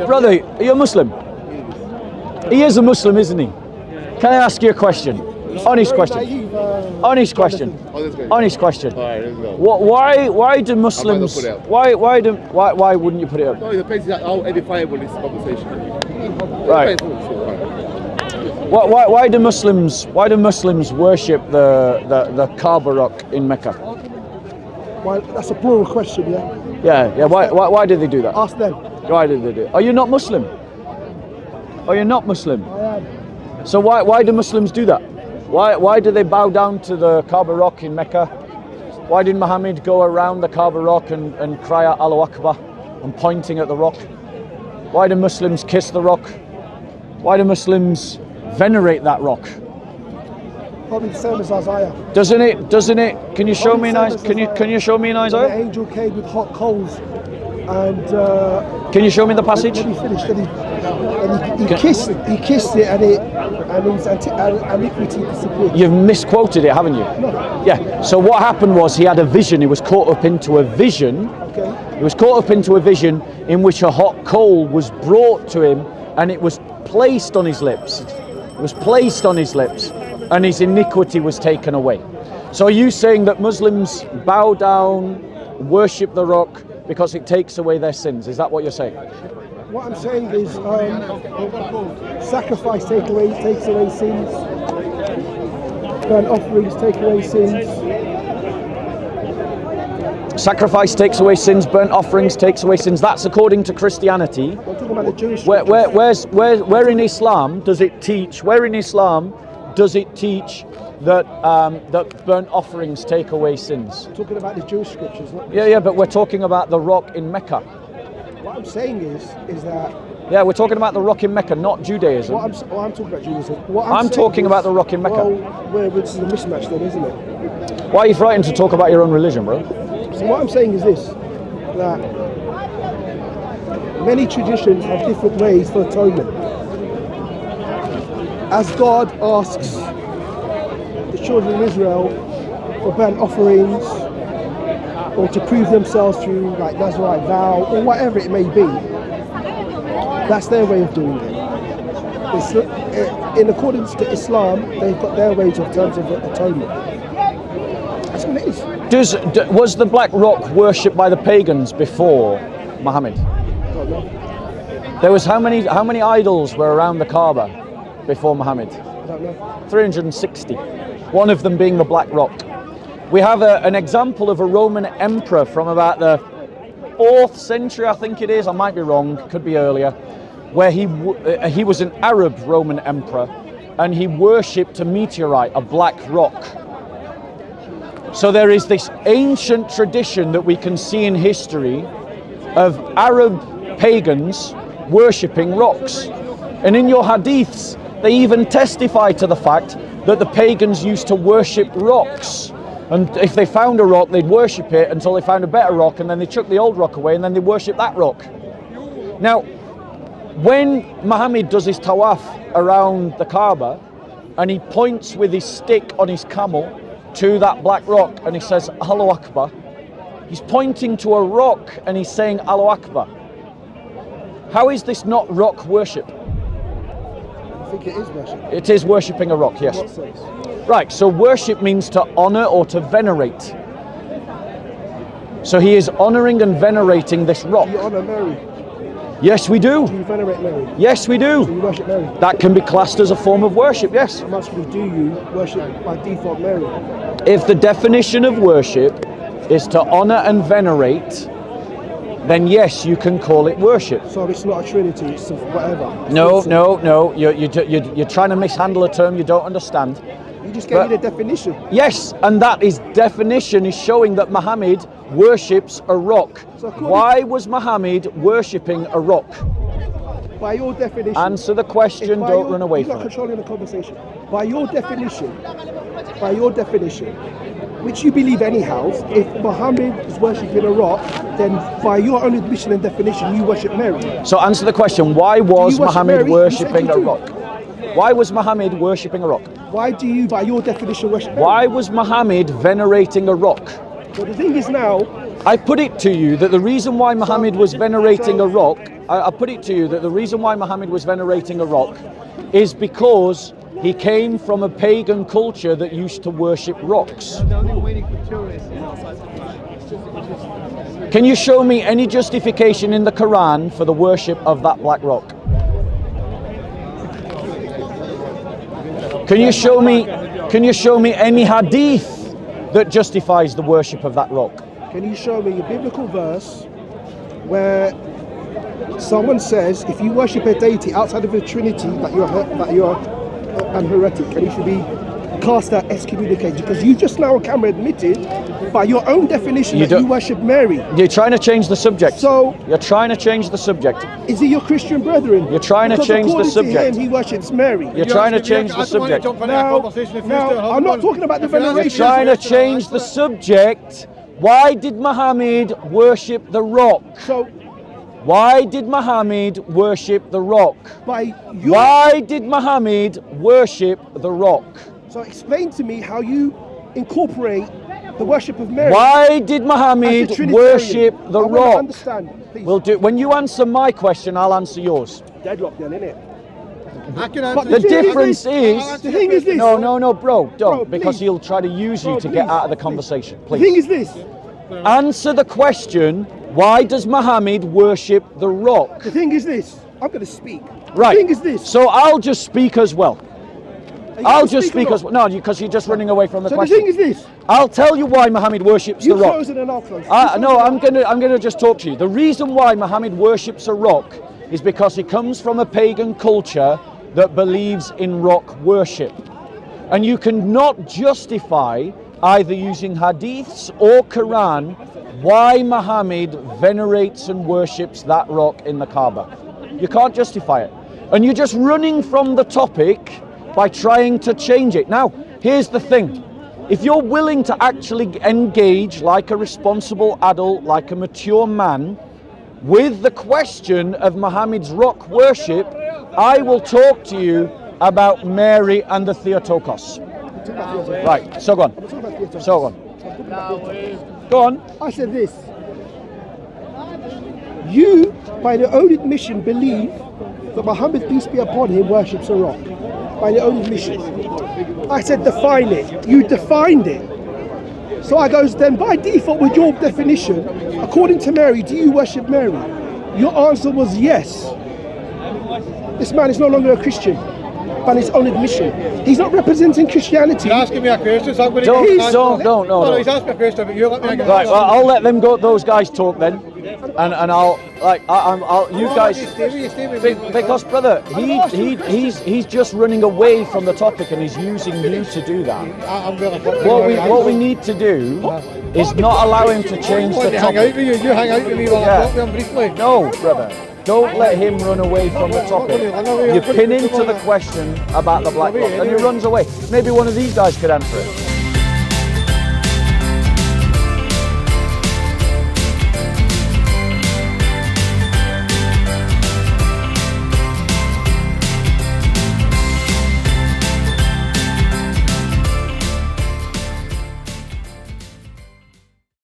Brother, are you a Muslim? He is a Muslim, isn't he? Can I ask you a question? Honest question. Honest question. Honest question. Why do Muslims? Why wouldn't you put it up? No, it depends how edifiable this conversation is. Right. Why do Muslims worship the Kaaba rock in Mecca? Why, that's a plural question, yeah? Yeah. Why do they do that? Ask them. Why do they do it? Are you not Muslim? Are you not Muslim? I am. So why do Muslims do that? Why do they bow down to the Kaaba rock in Mecca? Why did Muhammad go around the Kaaba rock and cry out Allahu Akbar and pointing at the rock? Why do Muslims kiss the rock? Why do Muslims venerate that rock? Probably the same as Isaiah. Doesn't it? Can you show me Can you show me in Isaiah? The angel came with hot coals and can you show me the passage? Then he finished. He kissed it and his iniquity disappeared. You've misquoted it, haven't you? No. Yeah. So what happened was he had a vision. He was caught up into a vision. Okay. He was caught up into a vision in which a hot coal was brought to him and it was placed on his lips. It was placed on his lips and his iniquity was taken away. So are you saying that Muslims bow down, worship the rock because it takes away their sins? Is that what you're saying? What I'm saying is sacrifice takes away sins. Burnt offerings take away sins. Sacrifice takes away sins, burnt offerings takes away sins. That's according to Christianity. I'm talking about the Jewish. Where in Islam does it teach? Where in Islam does it teach that that burnt offerings take away sins? I'm talking about the Jewish scriptures. Yeah, but we're talking about the rock in Mecca. What I'm saying is that. Yeah, we're talking about the rock in Mecca, not Judaism. I'm talking about Judaism. I'm talking about the rock in Mecca. Well, this is a mismatch then, isn't it? Why are you frightened to talk about your own religion, bro? So what I'm saying is this, that many traditions have different ways for atonement. As God asks the children of Israel for burnt offerings, or to prove themselves through like Nazarite vow, or whatever it may be, that's their way of doing it. In accordance to Islam, they've got their ways of terms of atonement. That's what it is. Was the black rock worshipped by the pagans before Muhammad? I don't know. There was how many idols were around the Kaaba before Muhammad? I don't know. 360. One of them being the black rock. We have an example of a Roman emperor from about the 4th century, I think it is. I might be wrong, could be earlier, where he was an Arab Roman emperor and he worshipped a meteorite, a black rock. So there is this ancient tradition that we can see in history of Arab pagans worshipping rocks. And in your hadiths, they even testify to the fact that the pagans used to worship rocks. And if they found a rock, they'd worship it until they found a better rock, and then they chuck the old rock away, and then they worship that rock. Now, when Muhammad does his tawaf around the Kaaba, and he points with his stick on his camel to that black rock, and he says, Allahu Akbar, he's pointing to a rock, and he's saying, Allahu Akbar. How is this not rock worship? I think it is worship. It is worshipping a rock, yes. What sense? Right, so worship means to honor or to venerate. So he is honoring and venerating this rock. Do you honor Mary? Yes, we do. Do you venerate Mary? Yes, we Do do. you worship Mary? That can be classed as a form of worship, yes. How much do you worship by default Mary? If the definition of worship is to honor and venerate, then yes, you can call it worship. So it's not a trinity, it's whatever. No. You're trying to mishandle a term you don't understand. You just gave me the definition. Yes, and that is definition is showing that Muhammad worships a rock. So why was Muhammad worshipping a rock? By your definition. Answer the question, don't run away from it. You're not controlling the conversation. By your definition, which you believe anyhow, if Muhammad is worshipping a rock, then by your own admission and definition, you worship Mary. So answer the question, why was Muhammad Mary? worshipping a rock? Why was Muhammad worshipping a rock? Why do you, by your definition, worship Mary? Why was Muhammad venerating a rock? Well, the thing is now, I put it to you that the reason why Muhammad was venerating a rock I put it to you that the reason why Muhammad was venerating a rock is because he came from a pagan culture that used to worship rocks. Can you show me any justification in the Quran for the worship of that black rock? Can you show me any hadith that justifies the worship of that rock? Can you show me a biblical verse where someone says if you worship a deity outside of the Trinity that you're an heretic and you should be cast out, excommunicated? Because you just now, Cameron, admitted by your own definition that you worship Mary. You're trying to change the subject. So you're trying to change the subject. Is he your Christian brethren? You're trying to change the subject. To him, he worships Mary. You're trying to change the subject. Now, I'm not talking about the veneration. You're trying to change the subject. Why did Muhammad worship the rock? So, why did Muhammad worship the rock? Why did Muhammad worship the rock? So explain to me how you incorporate the worship of Mary. Why did Muhammad worship the rock? Understand, please. We'll do. When you answer my question, I'll answer yours. Deadlock then, innit? The difference is. The thing is this. No, bro, don't, Bro, because please. he'll try to use you to get out of the conversation. Please. The thing is this. Answer the question. Why does Muhammad worship the rock? The thing is this. I'm going to speak. Right. The thing is this. So I'll just speak as well. I'll just speak as well. well. No, because you're just running away from the So question. the thing is this. I'll tell you why Muhammad worships the rock. Close it and I'll close. No, I'm gonna just talk to you. The reason why Muhammad worships a rock is because he comes from a pagan culture that believes in rock worship, and you cannot justify either using hadiths or Quran why Muhammad venerates and worships that rock in the Kaaba. You can't justify it, and you're just running from the topic by trying to change it. Now, here's the thing. If you're willing to actually engage like a responsible adult, like a mature man, with the question of Muhammad's rock worship, I will talk to you about Mary and the Theotokos. Right, so go on. So go on. Go on. I said this. You, by your own admission, believe that Muhammad, peace be upon him, worships a rock. By your own admission. I said define it. You defined it. So I goes, then by default with your definition, according to Mary, do you worship Mary? Your answer was yes. This man is no longer a Christian by his own admission. He's not representing Christianity. He's asking me a question, so I'm going to Don't. He's asking me a question, but you let me get Right, well, I'll let them go. Those guys talk then, and I'll you guys, because brother, he's just running away from the topic and he's using you to do that. What we need to do is not allow him to change the topic. You hang out with me while I talk to him briefly. No, brother. Don't let him run away from the topic. You pin into the question about the black rock and he runs away. Maybe one of these guys could answer it.